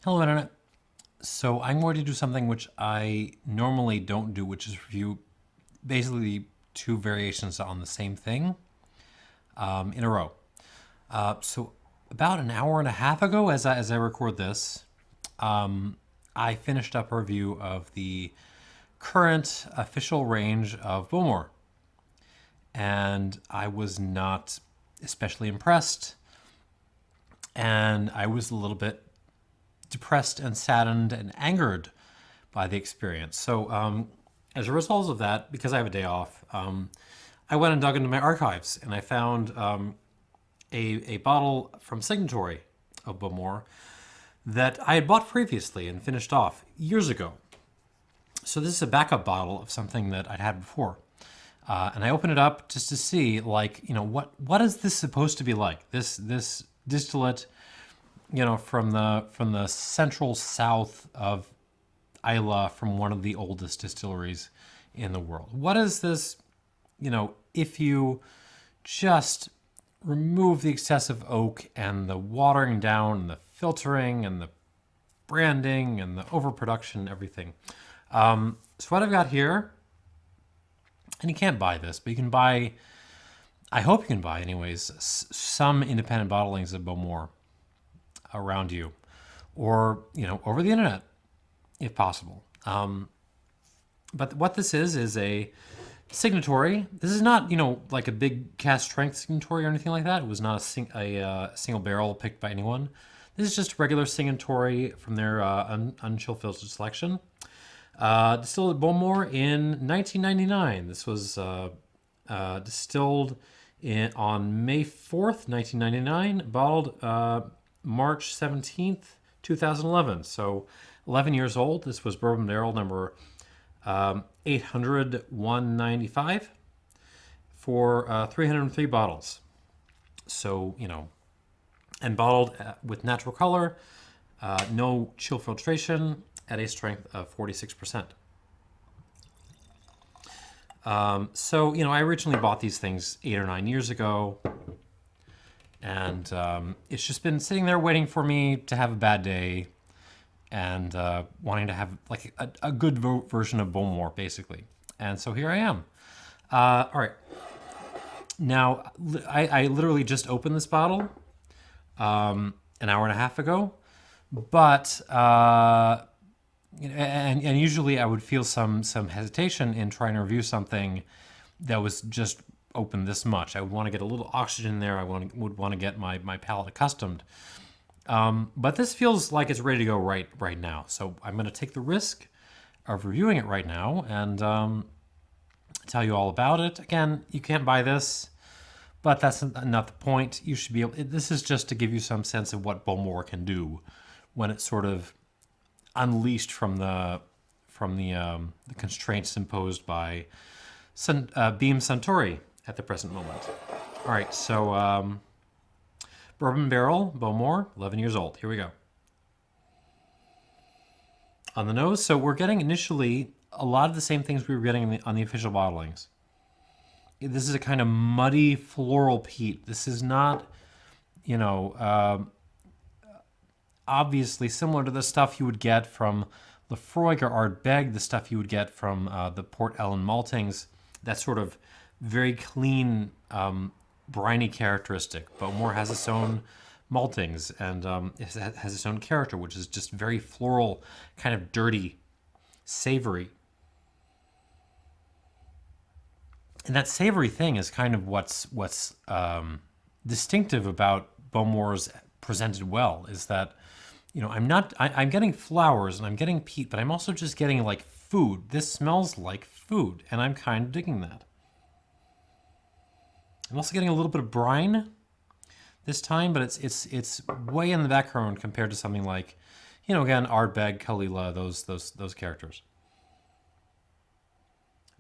Hello, Internet. So I'm going to do something which I normally don't do, which is review basically two variations on the same thing in a row. So about an hour and a half ago, as I record this, I finished up a review of the current official range of Bowmore. And I was not especially impressed. And I was a little bit depressed and saddened and angered by the experience. So as a result of that, because I have a day off, I went and dug into my archives and I found a bottle from Signatory of Bowmore that I had bought previously and finished off years ago. So this is a backup bottle of something that I'd had before. And I opened it up just to see, what is this supposed to be like? This distillate, from the central south of Islay, from one of the oldest distilleries in the world. What is this, if you just remove the excessive oak and the watering down and the filtering and the branding and the overproduction and everything. So what I've got here, and you can't buy this, but you can buy, I hope you can buy anyways, some independent bottlings of Bowmore around you, or over the internet if possible. But what this is a Signatory. This is not like a big cask strength Signatory or anything like that. It was not a single barrel picked by anyone. This is just a regular Signatory from their Unchillfiltered Collection. Distilled at Bowmore in 1999. This was distilled on May 4th, 1999, bottled March 17th, 2011. So 11 years old. This was bourbon barrel number 800-195 for 303 bottles. So, and bottled with natural color, no chill filtration, at a strength of 46%. So, I originally bought these things 8 or 9 years ago, and it's just been sitting there waiting for me to have a bad day and wanting to have like a good version of Bowmore, basically. And so here I am. All right. Now, I literally just opened this bottle an hour and a half ago, but and usually I would feel some hesitation in trying to review something that was just open this much. I would want to get a little oxygen there. I would want to get my palate accustomed. But this feels like it's ready to go right now. So I'm going to take the risk of reviewing it right now and tell you all about it. Again, you can't buy this, but that's not the point. You should be able. This is just to give you some sense of what Bowmore can do when it's sort of unleashed from the constraints imposed by Beam Suntory at the present moment. All right, so bourbon barrel Bowmore, 11 years old. Here we go. On the nose, so we're getting initially a lot of the same things we were getting on the official bottlings. This is a kind of muddy floral peat. This is not, obviously similar to the stuff you would get from Laphraoig or Ardbeg, the stuff you would get from the Port Ellen maltings, that sort of very clean, briny characteristic. Bowmore has its own maltings and it has its own character, which is just very floral, kind of dirty, savory. And that savory thing is kind of what's distinctive about Bowmore's presented well, is that I'm getting flowers and I'm getting peat, but I'm also just getting like food. This smells like food, and I'm kind of digging that. I'm also getting a little bit of brine this time, but it's way in the background compared to something like, again, Ardbeg, Caol Ila, those characters.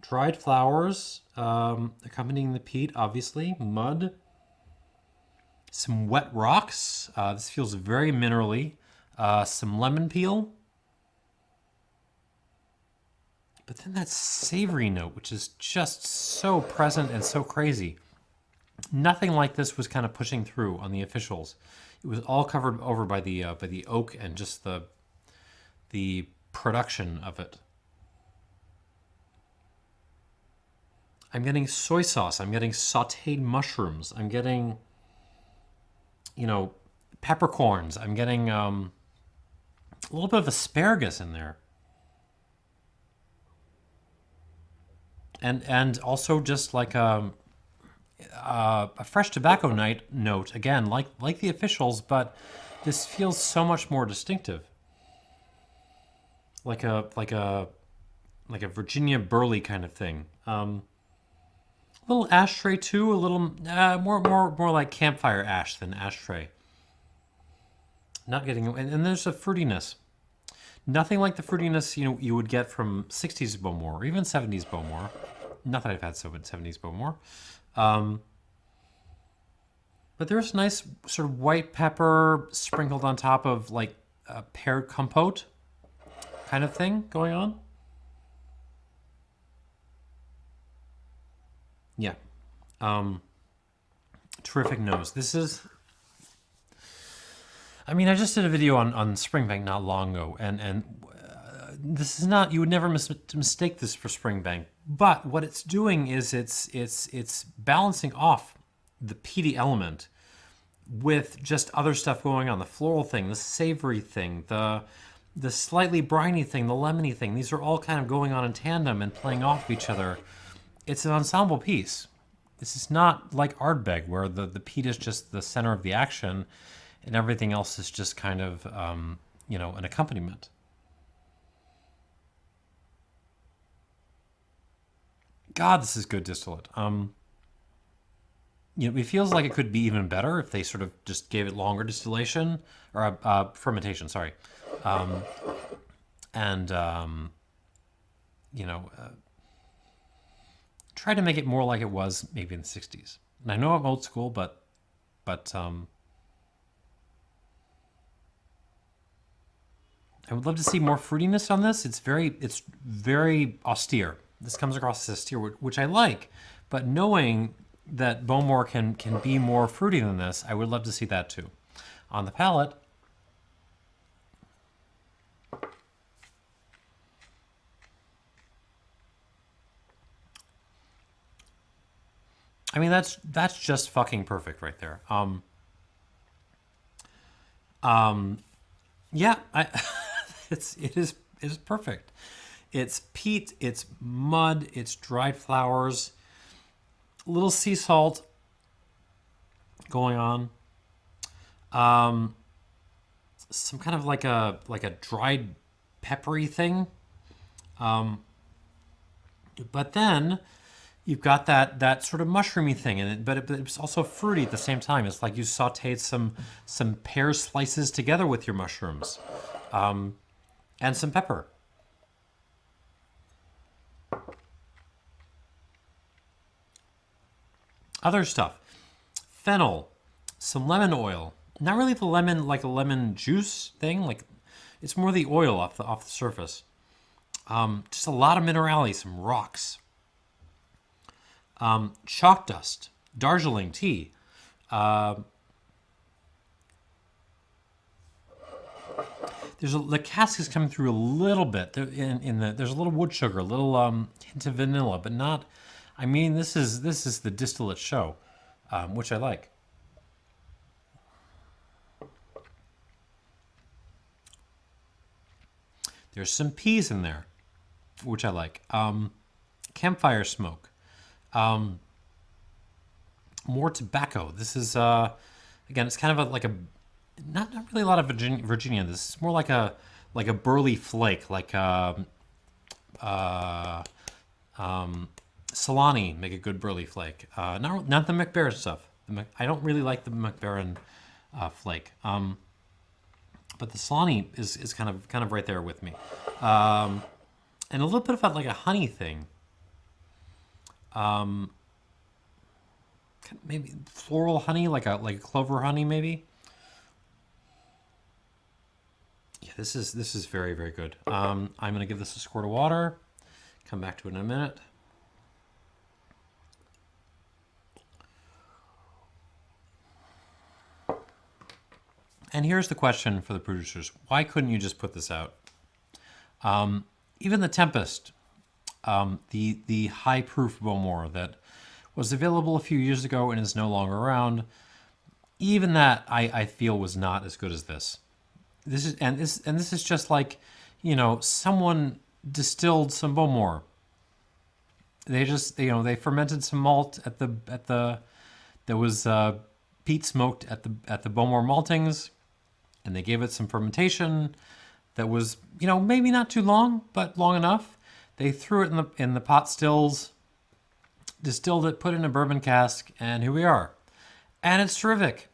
Dried flowers accompanying the peat, obviously. Mud. Some wet rocks. This feels very minerally. Some lemon peel. But then that savory note, which is just so present and so crazy. Nothing like this was kind of pushing through on the officials. it was all covered over by the oak and just the production of it. I'm getting soy sauce. I'm getting sautéed mushrooms. I'm getting, peppercorns. I'm getting a little bit of asparagus in there. And also just like a fresh tobacco note, again, like the officials, but this feels so much more distinctive. Like a Virginia burley kind of thing. A little ashtray too, a little more like campfire ash than ashtray. Not getting, and there's a fruitiness. Nothing like the fruitiness you would get from 60s Bowmore or even 70s Bowmore. Not that I've had 70s Bowmore. But there's nice sort of white pepper sprinkled on top of like a pear compote kind of thing going on. Yeah. Terrific nose. This is... I mean, I just did a video on Springbank not long ago, and this is not... You would never mistake this for Springbank. But what it's doing is it's balancing off the peaty element with just other stuff going on. The floral thing, the savory thing, the slightly briny thing, the lemony thing. These are all kind of going on in tandem and playing off each other. It's an ensemble piece. This is not like Ardbeg, where the peat is just the center of the action and everything else is just kind of, an accompaniment. God, this is good distillate. It feels like it could be even better if they sort of just gave it longer distillation or fermentation. Sorry, try to make it more like it was maybe in the '60s. And I know I'm old school, but I would love to see more fruitiness on this. It's very austere. This comes across as austere, which I like, but knowing that Bowmore can be more fruity than this, I would love to see that too. On the palate, I mean that's just fucking perfect right there. Yeah, it is perfect. It's peat, it's mud, it's dried flowers, a little sea salt going on. Some kind of like a dried peppery thing. But then you've got that sort of mushroomy thing in it, but it's also fruity at the same time. It's like you sauteed some pear slices together with your mushrooms, and some pepper. Other stuff, fennel, some lemon oil. Not really the lemon like a lemon juice thing. Like it's more the oil off the surface. Just a lot of minerality, some rocks. Chalk dust, Darjeeling tea. The cask is coming through a little bit. There's a little wood sugar, a little hint of vanilla, but not. I mean, this is the distillate show, which I like. There's some peas in there, which I like. Campfire smoke. More tobacco. This is again, it's kind of not really a lot of Virginia. This is more like a burley flake, like Solani make a good burley flake. Not the McBaron stuff. I don't really like the McBaron flake. But the Solani is kind of right there with me. And a little bit of like a honey thing. Maybe floral honey, like a clover honey, maybe. Yeah, this is very, very good. I'm gonna give this a squirt of water. Come back to it in a minute. And here's the question for the producers. Why couldn't you just put this out? Even the Tempest, the high-proof Bowmore that was available a few years ago and is no longer around, even that I feel was not as good as this. This is just like, someone distilled some Bowmore. They just they fermented some malt there was peat smoked at the Bowmore maltings, and they gave it some fermentation that was maybe not too long, but long enough. They threw it in the pot stills, distilled it, put it in a bourbon cask, and here we are. And it's terrific.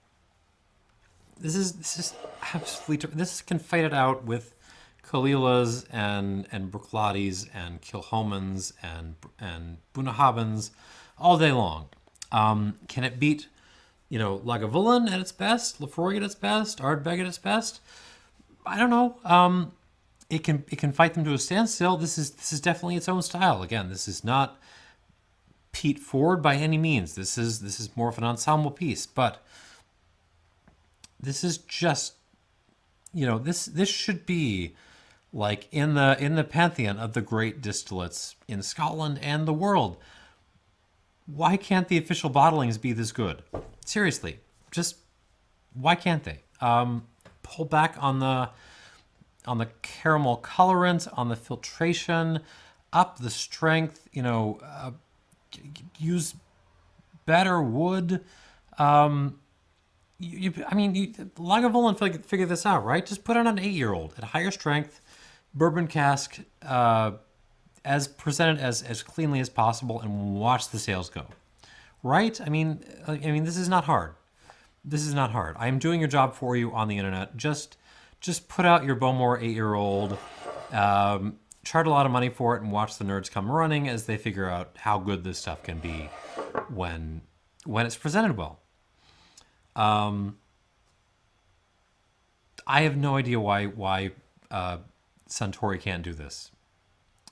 This is absolutely this can fight it out with Caol Ilas and Bruichlladis and Kilchoman's and Bunnahabhains all day long. Can it beat Lagavulin at its best, Laphraoig at its best, Ardbeg at its best? I don't know. It can fight them to a standstill. This is definitely its own style. Again, this is not peat forward by any means. This is more of an ensemble piece, but this is just this should be like in the pantheon of the great distillates in Scotland and the world. Why can't the official bottlings be this good? Seriously, just why can't they? Pull back on the caramel colorant, on the filtration, up the strength. Use better wood. Lagavulin figured this out, right? Just put it on an 8-year-old at a higher strength, bourbon cask, as presented as cleanly as possible, and watch the sales go. Right? I mean, this is not hard. This is not hard. I am doing your job for you on the internet. Just put out your Bowmore 8-year-old, charge a lot of money for it, and watch the nerds come running as they figure out how good this stuff can be when it's presented well. I have no idea why Suntory can't do this.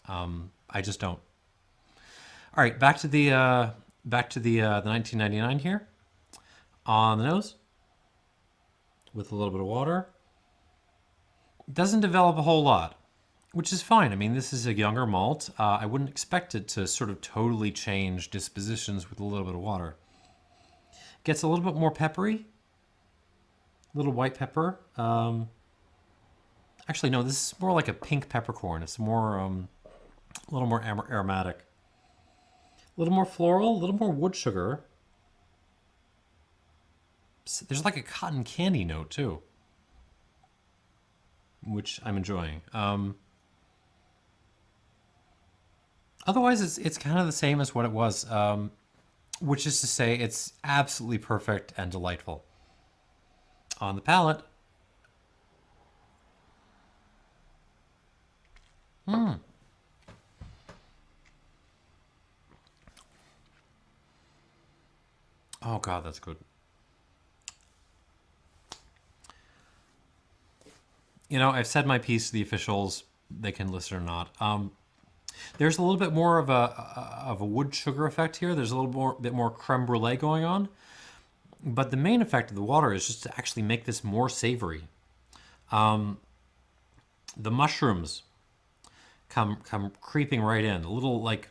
I just don't. All right, back to the 1999 here on the nose with a little bit of water. Doesn't develop a whole lot, which is fine. I mean, this is a younger malt. I wouldn't expect it to sort of totally change dispositions with a little bit of water. Gets a little bit more peppery, a little white pepper. Actually, no, this is more like a pink peppercorn. It's more, a little more aromatic, a little more floral, a little more wood sugar. There's like a cotton candy note too, which I'm enjoying. Otherwise, it's kind of the same as what it was, which is to say it's absolutely perfect and delightful. On the palate. Oh God, that's good. I've said my piece to the officials. They can listen or not. There's a little bit more of a wood sugar effect here. There's a little bit more creme brulee going on. But the main effect of the water is just to actually make this more savory. The mushrooms come creeping right in. A little like,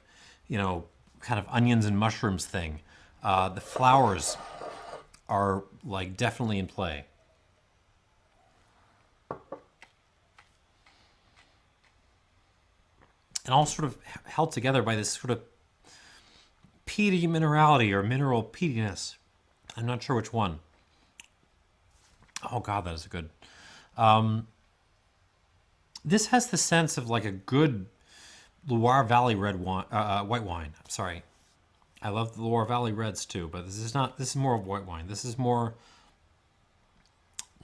kind of onions and mushrooms thing. The flowers are like definitely in play. And all sort of held together by this sort of peaty minerality or mineral peatiness. I'm not sure which one. Oh God, that is good. This has the sense of like a good Loire Valley red wine, white wine. I'm sorry. I love the Loire Valley reds too, but this is not. This is more of white wine. This is more,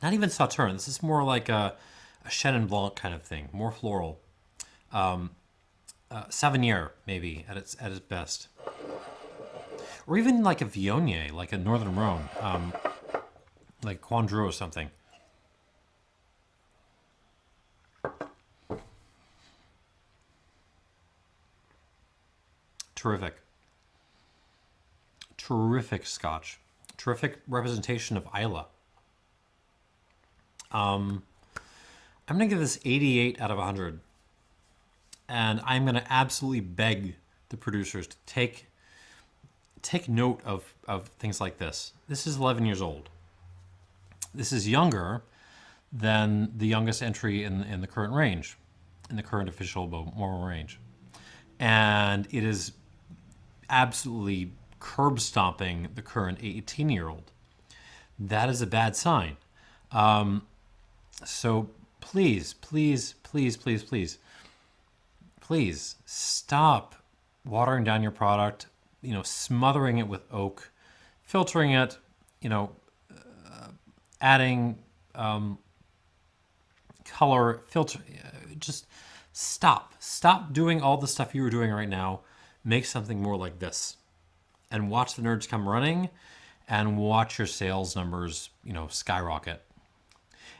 not even Sauterne. This is more like a Chenin Blanc kind of thing. More floral. Sauvignon maybe at its best, or even like a Viognier, like a Northern Rhone, like Coindreau or something. Terrific Scotch. Terrific representation of Islay. I'm going to give this 88 out of 100. And I'm going to absolutely beg the producers to take note of things like this. This is 11 years old. This is younger than the youngest entry in the current range, in the current official Bowmore range. And it is absolutely curb stomping the current 18-year-old. That is a bad sign. So please, please, please, please, please, please stop watering down your product, smothering it with oak, filtering it, adding color, filter. Just stop doing all the stuff you were doing right now. Make something more like this, and watch the nerds come running, and watch your sales numbers, skyrocket.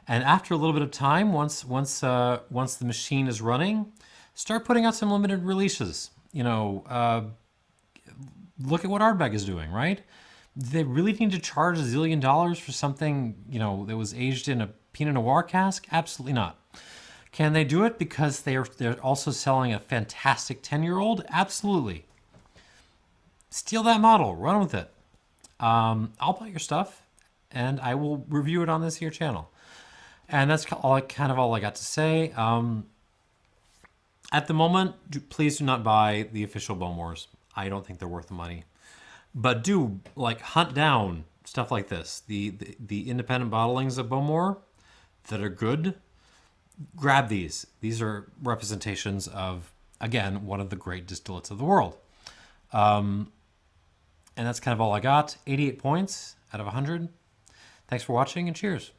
And after a little bit of time, once the machine is running, start putting out some limited releases. Look at what Ardbeg is doing, right? Do they really need to charge $1 zillion for something, that was aged in a Pinot Noir cask? Absolutely not. Can they do it because they're also selling a fantastic 10-year-old? Absolutely. Steal that model, run with it. I'll buy your stuff, and I will review it on this here channel. And that's all I got to say. At the moment, please do not buy the official Bowmores. I don't think they're worth the money. But do hunt down stuff like this. The independent bottlings of Bowmore that are good. Grab these. These are representations of, again, one of the great distillates of the world. And that's kind of all I got. 88 points out of 100. Thanks for watching, and cheers.